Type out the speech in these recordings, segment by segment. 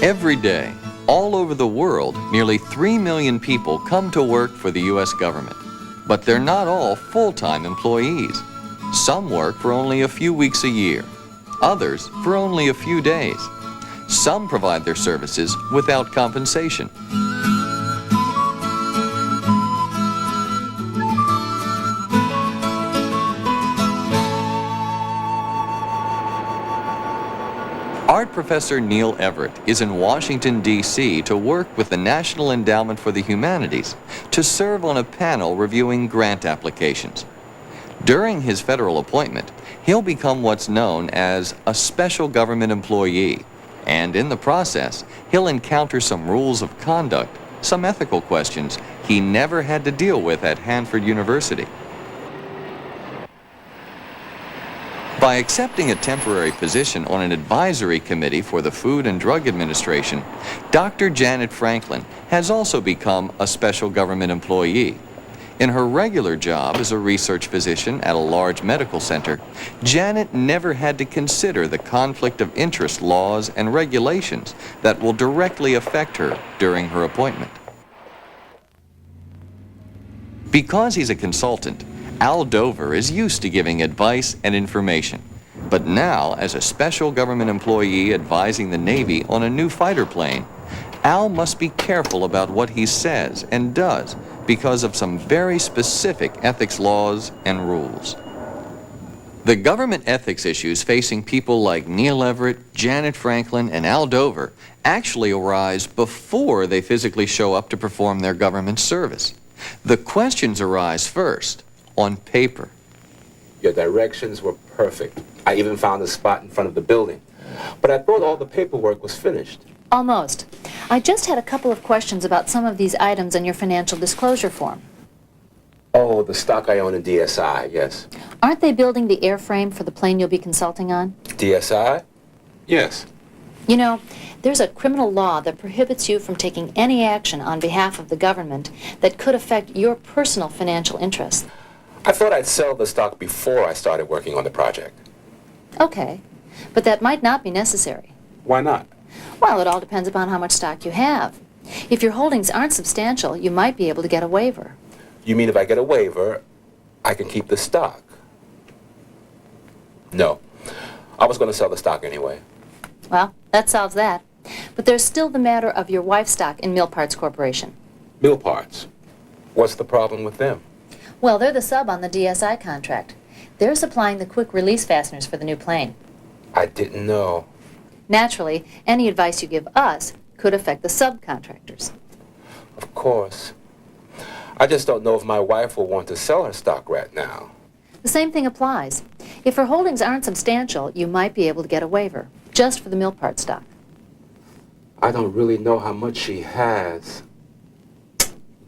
Every day, all over the world, nearly 3 million people come to work for the U.S. government. But they're not all full-time employees. Some work for only a few weeks a year, others for only a few days. Some provide their services without compensation. Art professor Neil Everett is in Washington, D.C. to work with the National Endowment for the Humanities to serve on a panel reviewing grant applications. During his federal appointment, he'll become what's known as a special government employee, and in the process, he'll encounter some rules of conduct, some ethical questions he never had to deal with at Hanford University. By accepting a temporary position on an advisory committee for the Food and Drug Administration, Dr. Janet Franklin has also become a special government employee. In her regular job as a research physician at a large medical center, Janet never had to consider the conflict of interest laws and regulations that will directly affect her during her appointment. Because he's a consultant, Al Dover is used to giving advice and information. But now, as a special government employee advising the Navy on a new fighter plane, Al must be careful about what he says and does because of some very specific ethics laws and rules. The government ethics issues facing people like Neil Everett, Janet Franklin, and Al Dover actually arise before they physically show up to perform their government service. The questions arise first, on paper. Your directions were perfect. I even found a spot in front of the building. But I thought all the paperwork was finished. Almost. I just had a couple of questions about some of these items in your financial disclosure form. Oh, the stock I own in DSI, yes. Aren't they building the airframe for the plane you'll be consulting on? DSI? Yes. You know, there's a criminal law that prohibits you from taking any action on behalf of the government that could affect your personal financial interests. I thought I'd sell the stock before I started working on the project. Okay, but that might not be necessary. Why not? Well, it all depends upon how much stock you have. If your holdings aren't substantial, you might be able to get a waiver. You mean if I get a waiver, I can keep the stock? No. I was going to sell the stock anyway. Well, that solves that. But there's still the matter of your wife's stock in Mill Parts Corporation. Mill Parts? What's the problem with them? Well, they're the sub on the DSI contract. They're supplying the quick release fasteners for the new plane. I didn't know. Naturally, any advice you give us could affect the subcontractors. Of course. I just don't know if my wife will want to sell her stock right now. The same thing applies. If her holdings aren't substantial, you might be able to get a waiver, just for the Mill Part stock. I don't really know how much she has.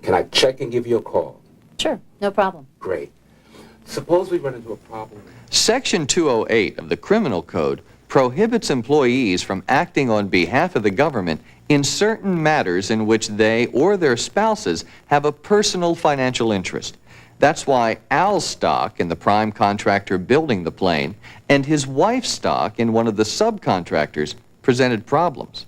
Can I check and give you a call? Sure, no problem. Great. Suppose we run into a problem. Section 208 of the Criminal Code prohibits employees from acting on behalf of the government in certain matters in which they or their spouses have a personal financial interest. That's why Al's stock in the prime contractor building the plane and his wife's stock in one of the subcontractors presented problems.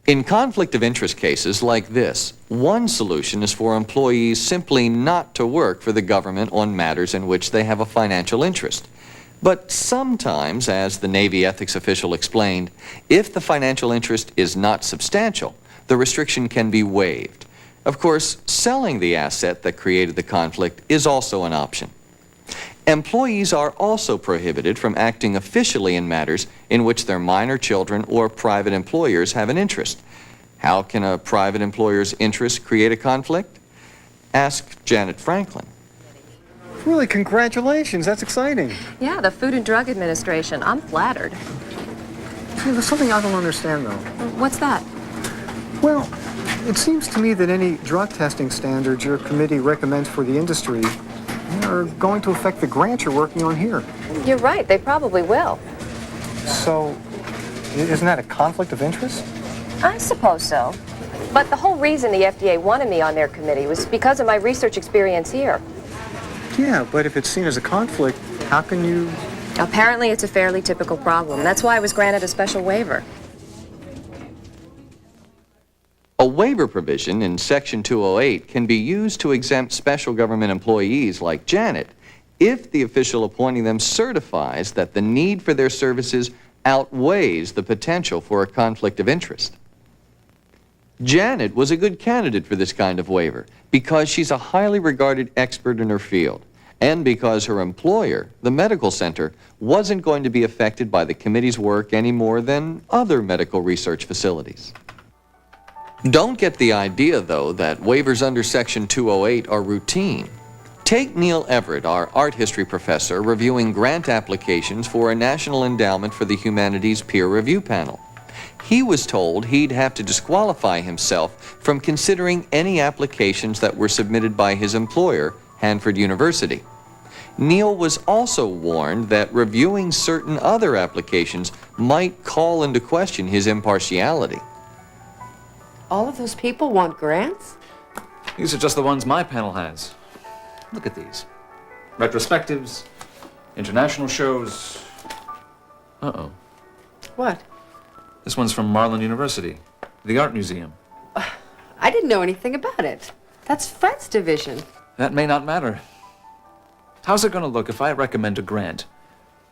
In conflict of interest cases like this, one solution is for employees simply not to work for the government on matters in which they have a financial interest. But sometimes, as the Navy ethics official explained, if the financial interest is not substantial, the restriction can be waived. Of course, selling the asset that created the conflict is also an option. Employees are also prohibited from acting officially in matters in which their minor children or private employers have an interest. How can a private employer's interest create a conflict? Ask Janet Franklin. Really, congratulations. That's exciting. Yeah, the Food and Drug Administration. I'm flattered. Hey, there's something I don't understand, though. What's that? Well, it seems to me that any drug testing standards your committee recommends for the industry are going to affect the grant you're working on here. You're right, they probably will. So, isn't that a conflict of interest? I suppose so. But the whole reason the FDA wanted me on their committee was because of my research experience here. Yeah, but if it's seen as a conflict, how can you... Apparently it's a fairly typical problem. That's why I was granted a special waiver. waiver provision in Section 208 can be used to exempt special government employees like Janet if the official appointing them certifies that the need for their services outweighs the potential for a conflict of interest. Janet was a good candidate for this kind of waiver because she's a highly regarded expert in her field, and because her employer, the medical center, wasn't going to be affected by the committee's work any more than other medical research facilities. Don't get the idea, though, that waivers under Section 208 are routine. Take Neil Everett, our art history professor, reviewing grant applications for a National Endowment for the Humanities peer review panel. He was told he'd have to disqualify himself from considering any applications that were submitted by his employer, Hanford University. Neil was also warned that reviewing certain other applications might call into question his impartiality. All of those people want grants? These are just the ones my panel has. Look at these. Retrospectives, international shows. Uh-oh. What? This one's from Marlin University, the Art Museum. I didn't know anything about it. That's Fred's division. That may not matter. How's it going to look if I recommend a grant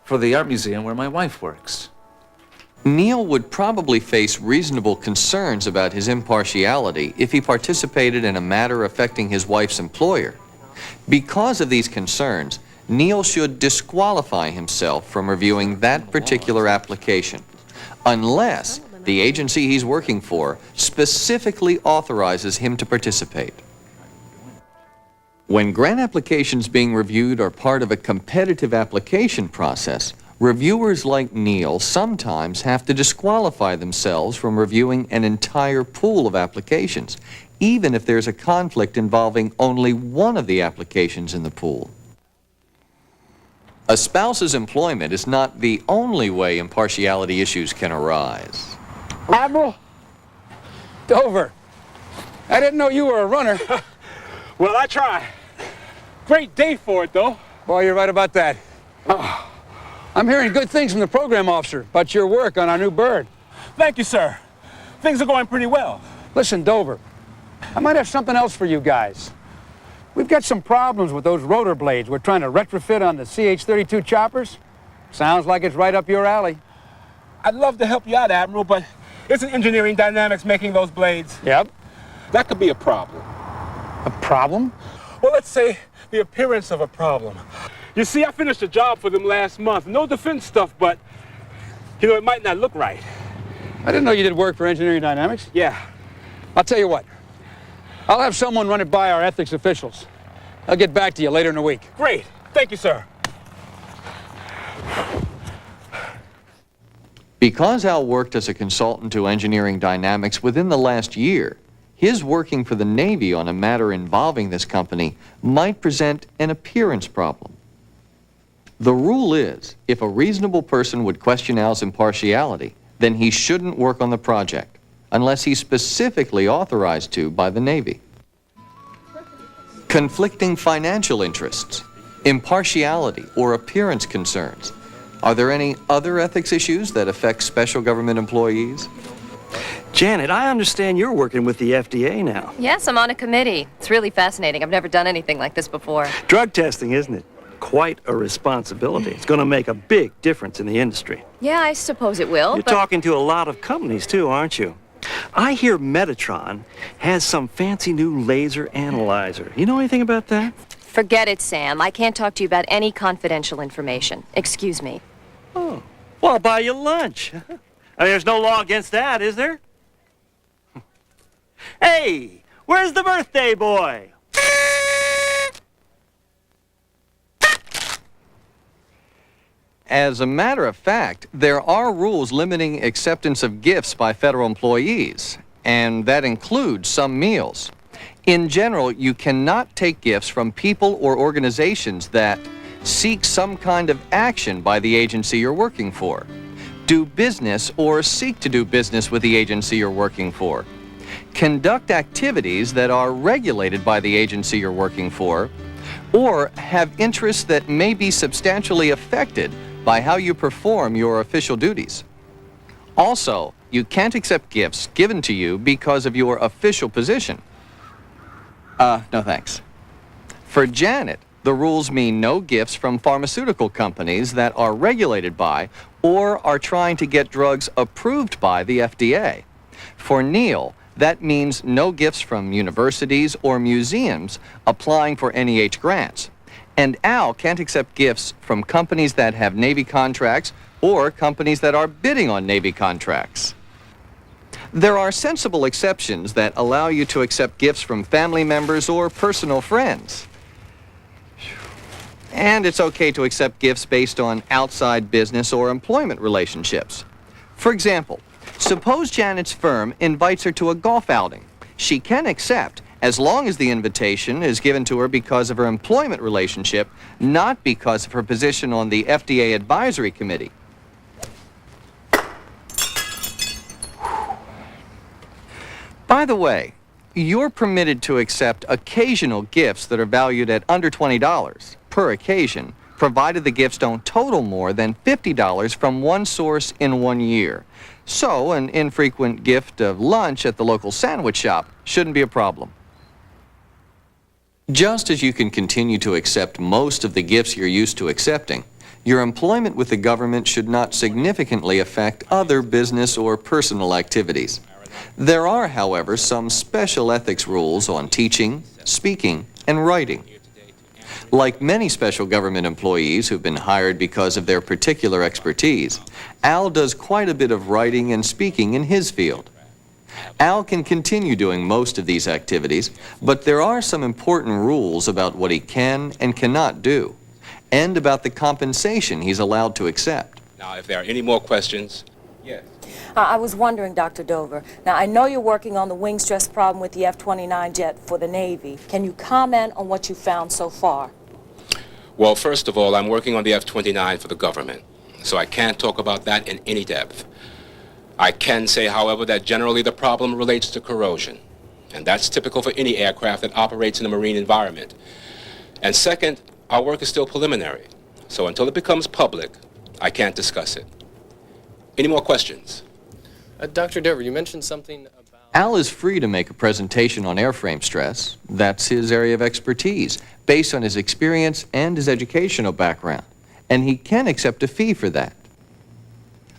for the art museum where my wife works? Neil would probably face reasonable concerns about his impartiality if he participated in a matter affecting his wife's employer. Because of these concerns, Neil should disqualify himself from reviewing that particular application, unless the agency he's working for specifically authorizes him to participate. When grant applications being reviewed are part of a competitive application process, reviewers like Neil sometimes have to disqualify themselves from reviewing an entire pool of applications, even if there's a conflict involving only one of the applications in the pool. A spouse's employment is not the only way impartiality issues can arise. Admiral? Dover. I didn't know you were a runner. Well, I try. Great day for it, though. Boy, you're right about that. I'm hearing good things from the program officer about your work on our new bird. Thank you, sir. Things are going pretty well. Listen, Dover, I might have something else for you guys. We've got some problems with those rotor blades we're trying to retrofit on the CH-32 choppers. Sounds like it's right up your alley. I'd love to help you out, Admiral, but isn't engineering dynamics making those blades? Yep. That could be a problem. A problem? Well, let's say the appearance of a problem. You see, I finished a job for them last month. No defense stuff, but, it might not look right. I didn't know you did work for engineering dynamics. Yeah. I'll tell you what. I'll have someone run it by our ethics officials. I'll get back to you later in the week. Great. Thank you, sir. Because Al worked as a consultant to engineering dynamics within the last year, his working for the Navy on a matter involving this company might present an appearance problem. The rule is, if a reasonable person would question Al's impartiality, then he shouldn't work on the project, unless he's specifically authorized to by the Navy. Conflicting financial interests, impartiality, or appearance concerns. Are there any other ethics issues that affect special government employees? Janet, I understand you're working with the FDA now. Yes, I'm on a committee. It's really fascinating. I've never done anything like this before. Drug testing, isn't it? Quite a responsibility. It's going to make a big difference in the industry. Yeah, I suppose it will. You're talking to a lot of companies, too, aren't you? I hear Metatron has some fancy new laser analyzer. You know anything about that? Forget it, Sam. I can't talk to you about any confidential information. Excuse me. Oh, well, I'll buy you lunch. I mean, there's no law against that, is there? Hey, where's the birthday boy? As a matter of fact, there are rules limiting acceptance of gifts by federal employees, and that includes some meals. In general, you cannot take gifts from people or organizations that seek some kind of action by the agency you're working for, do business or seek to do business with the agency you're working for, conduct activities that are regulated by the agency you're working for, or have interests that may be substantially affected by how you perform your official duties. Also, you can't accept gifts given to you because of your official position. No thanks. For Janet, the rules mean no gifts from pharmaceutical companies that are regulated by or are trying to get drugs approved by the FDA. For Neil, that means no gifts from universities or museums applying for NEH grants. And Al can't accept gifts from companies that have Navy contracts or companies that are bidding on Navy contracts. There are sensible exceptions that allow you to accept gifts from family members or personal friends. And it's okay to accept gifts based on outside business or employment relationships. For example, suppose Janet's firm invites her to a golf outing. She can accept as long as the invitation is given to her because of her employment relationship, not because of her position on the FDA advisory committee. By the way, you're permitted to accept occasional gifts that are valued at under $20 per occasion, provided the gifts don't total more than $50 from one source in 1 year. So an infrequent gift of lunch at the local sandwich shop shouldn't be a problem. Just as you can continue to accept most of the gifts you're used to accepting, your employment with the government should not significantly affect other business or personal activities. There are, however, some special ethics rules on teaching, speaking, and writing. Like many special government employees who've been hired because of their particular expertise, Al does quite a bit of writing and speaking in his field. Al can continue doing most of these activities, but there are some important rules about what he can and cannot do, and about the compensation he's allowed to accept. Now, if there are any more questions, yes. I was wondering, Dr. Dover, now I know you're working on the wing stress problem with the F-29 jet for the Navy. Can you comment on what you found so far? Well, first of all, I'm working on the F-29 for the government, so I can't talk about that in any depth. I can say, however, that generally the problem relates to corrosion, and that's typical for any aircraft that operates in a marine environment. And second, our work is still preliminary, so until it becomes public, I can't discuss it. Any more questions? Dr. Dover, you mentioned something about... Al is free to make a presentation on airframe stress. That's his area of expertise, based on his experience and his educational background, and he can accept a fee for that.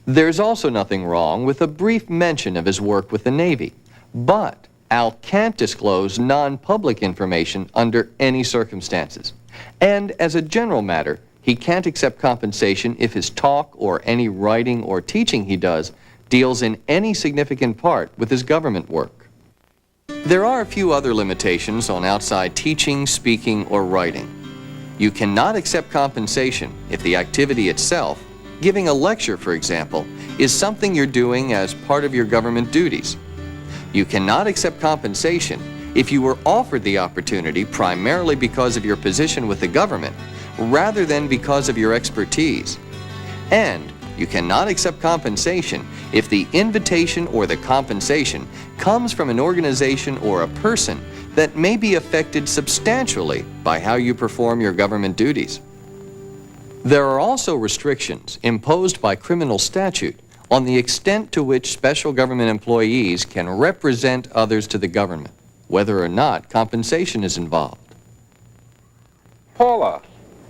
There's also nothing wrong with a brief mention of his work with the Navy, but Al can't disclose non-public information under any circumstances. And as a general matter, he can't accept compensation if his talk or any writing or teaching he does deals in any significant part with his government work. There are a few other limitations on outside teaching, speaking, or writing. You cannot accept compensation if the activity itself, giving a lecture, for example, is something you're doing as part of your government duties. You cannot accept compensation if you were offered the opportunity primarily because of your position with the government, rather than because of your expertise. And you cannot accept compensation if the invitation or the compensation comes from an organization or a person that may be affected substantially by how you perform your government duties. There are also restrictions imposed by criminal statute on the extent to which special government employees can represent others to the government, whether or not compensation is involved. Paula.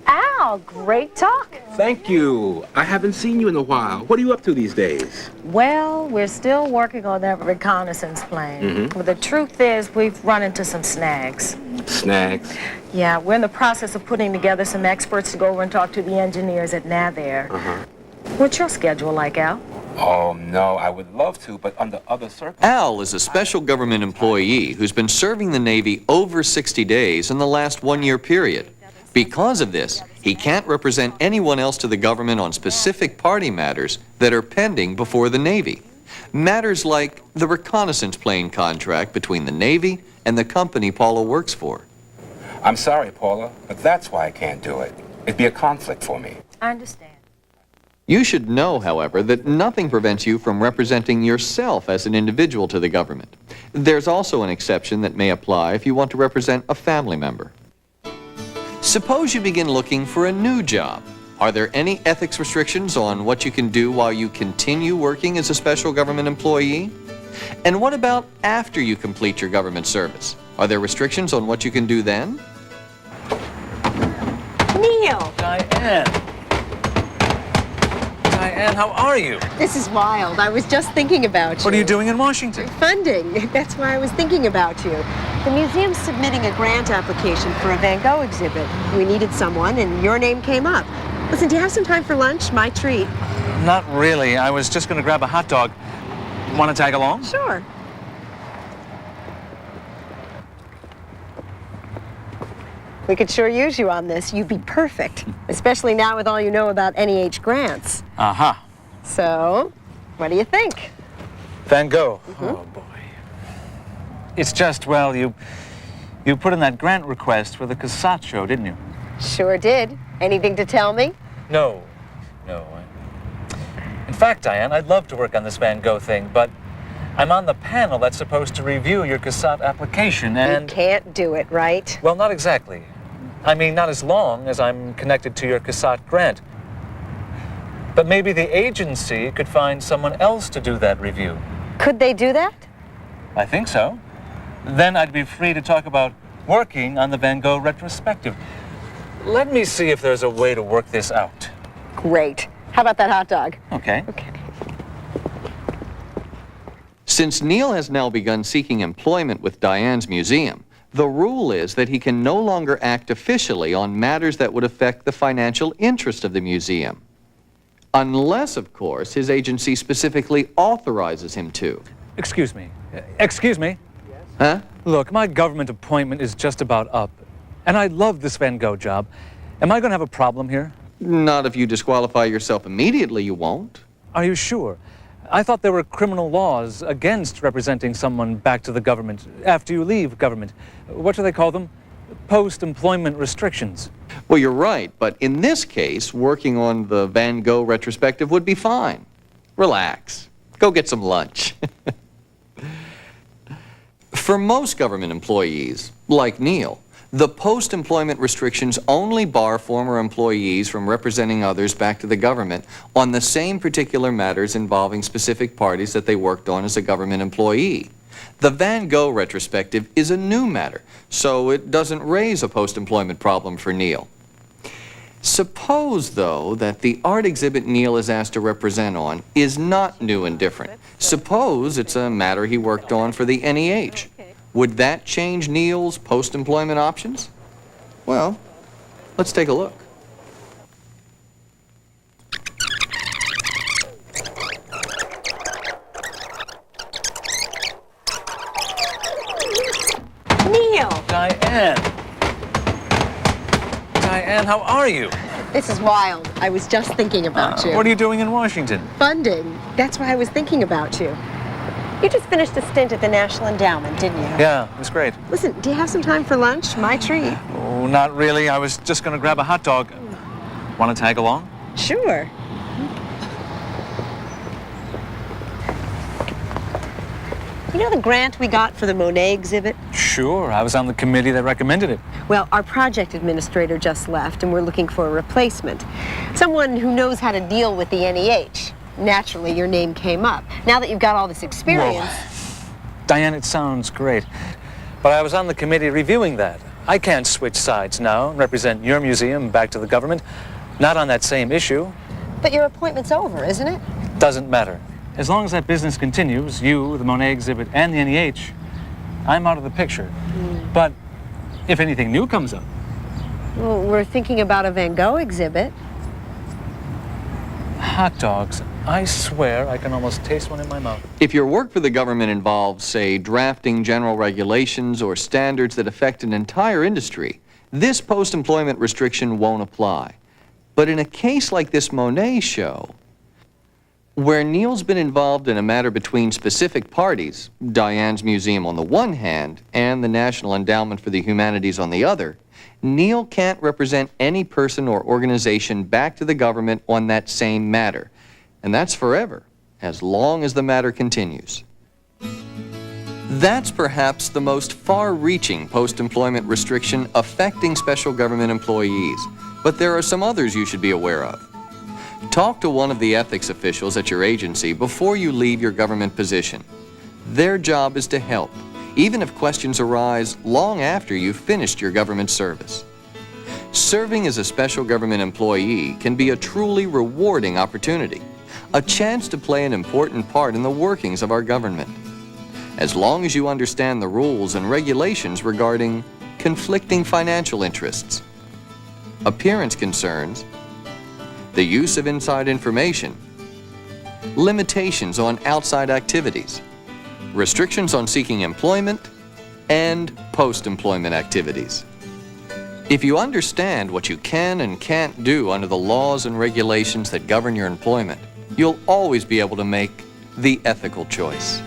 Al, great talk. Thank you. I haven't seen you in a while. What are you up to these days? Well, we're still working on that reconnaissance plane. Well, the truth is, we've run into some snags. Snags? Yeah, we're in the process of putting together some experts to go over and talk to the engineers at NAVAIR. What's your schedule like, Al? Oh, no, I would love to, but under other circumstances. Al is a special government employee who's been serving the Navy over 60 days in the last 1-year period. Because of this, he can't represent anyone else to the government on specific party matters that are pending before the Navy. Matters like the reconnaissance plane contract between the Navy and the company Paula works for. I'm sorry, Paula, but that's why I can't do it. It'd be a conflict for me. I understand. You should know, however, that nothing prevents you from representing yourself as an individual to the government. There's also an exception that may apply if you want to represent a family member. Suppose you begin looking for a new job. Are there any ethics restrictions on what you can do while you continue working as a special government employee? And what about after you complete your government service? Are there restrictions on what you can do then? Neil! Diane! Diane, how are you? This is wild. I was just thinking about you. What are you doing in Washington? Funding. That's why I was thinking about you. The museum's submitting a grant application for a Van Gogh exhibit. We needed someone, and your name came up. Listen, do you have some time for lunch? My treat. Not really. I was just going to grab a hot dog. Want to tag along? Sure. We could sure use you on this. You'd be perfect, especially now with all you know about NEH grants. Uh-huh. So, what do you think? Van Gogh. Oh, boy. It's just, well, you put in that grant request for the Cassatt show, didn't you? Sure did. Anything to tell me? No. In fact, Diane, I'd love to work on this Van Gogh thing, but I'm on the panel that's supposed to review your Cassatt application, and... You can't do it, right? Well, not exactly. I mean, not as long as I'm connected to your Cassatt grant. But maybe the agency could find someone else to do that review. Could they do that? I think so. Then I'd be free to talk about working on the Van Gogh retrospective. Let me see if there's a way to work this out. Great. How about that hot dog? Okay. Since Neil has now begun seeking employment with Diane's museum, the rule is that he can no longer act officially on matters that would affect the financial interest of the museum. Unless, of course, his agency specifically authorizes him to. Excuse me. Excuse me? Yes? Huh? Look, my government appointment is just about up, and I love this Van Gogh job. Am I going to have a problem here? Not if you disqualify yourself immediately, you won't. Are you sure? I thought there were criminal laws against representing someone back to the government after you leave government. What do they call them? Post-employment restrictions. Well, you're right, but in this case, working on the Van Gogh retrospective would be fine. Relax. Go get some lunch. For most government employees, like Neil, the post-employment restrictions only bar former employees from representing others back to the government on the same particular matters involving specific parties that they worked on as a government employee. The Van Gogh retrospective is a new matter, so it doesn't raise a post-employment problem for Neil. Suppose, though, that the art exhibit Neil is asked to represent on is not new and different. Suppose it's a matter he worked on for the NEH. Would that change Neil's post-employment options? Well, let's take a look. Neil! Diane! Diane, how are you? This is wild. I was just thinking about you. What are you doing in Washington? Funding. That's why I was thinking about you. You just finished a stint at the National Endowment, didn't you? Yeah, it was great. Listen, do you have some time for lunch? My treat. Oh, not really. I was just going to grab a hot dog. Want to tag along? Sure. You know the grant we got for the Monet exhibit? Sure. I was on the committee that recommended it. Well, our project administrator just left, and we're looking for a replacement. Someone who knows how to deal with the NEH. Naturally, your name came up. Now that you've got all this experience... Whoa. Diane, it sounds great. But I was on the committee reviewing that. I can't switch sides now and represent your museum back to the government. Not on that same issue. But your appointment's over, isn't it? Doesn't matter. As long as that business continues, you, the Monet exhibit, and the NEH, I'm out of the picture. But if anything new comes up... Well, we're thinking about a Van Gogh exhibit. Hot dogs. I swear I can almost taste one in my mouth. If your work for the government involves, say, drafting general regulations or standards that affect an entire industry, this post-employment restriction won't apply. But in a case like this Monet show, where Neil's been involved in a matter between specific parties, Diane's museum on the one hand and the National Endowment for the Humanities on the other, Neil can't represent any person or organization back to the government on that same matter. And that's forever, as long as the matter continues. That's perhaps the most far-reaching post-employment restriction affecting special government employees. but there are some others you should be aware of. Talk to one of the ethics officials at your agency before you leave your government position. Their job is to help, even if questions arise long after you've finished your government service. Serving as a special government employee can be a truly rewarding opportunity, a chance to play an important part in the workings of our government. As long as you understand the rules and regulations regarding conflicting financial interests, appearance concerns, the use of inside information, limitations on outside activities, restrictions on seeking employment, and post-employment activities. If you understand what you can and can't do under the laws and regulations that govern your employment, you'll always be able to make the ethical choice.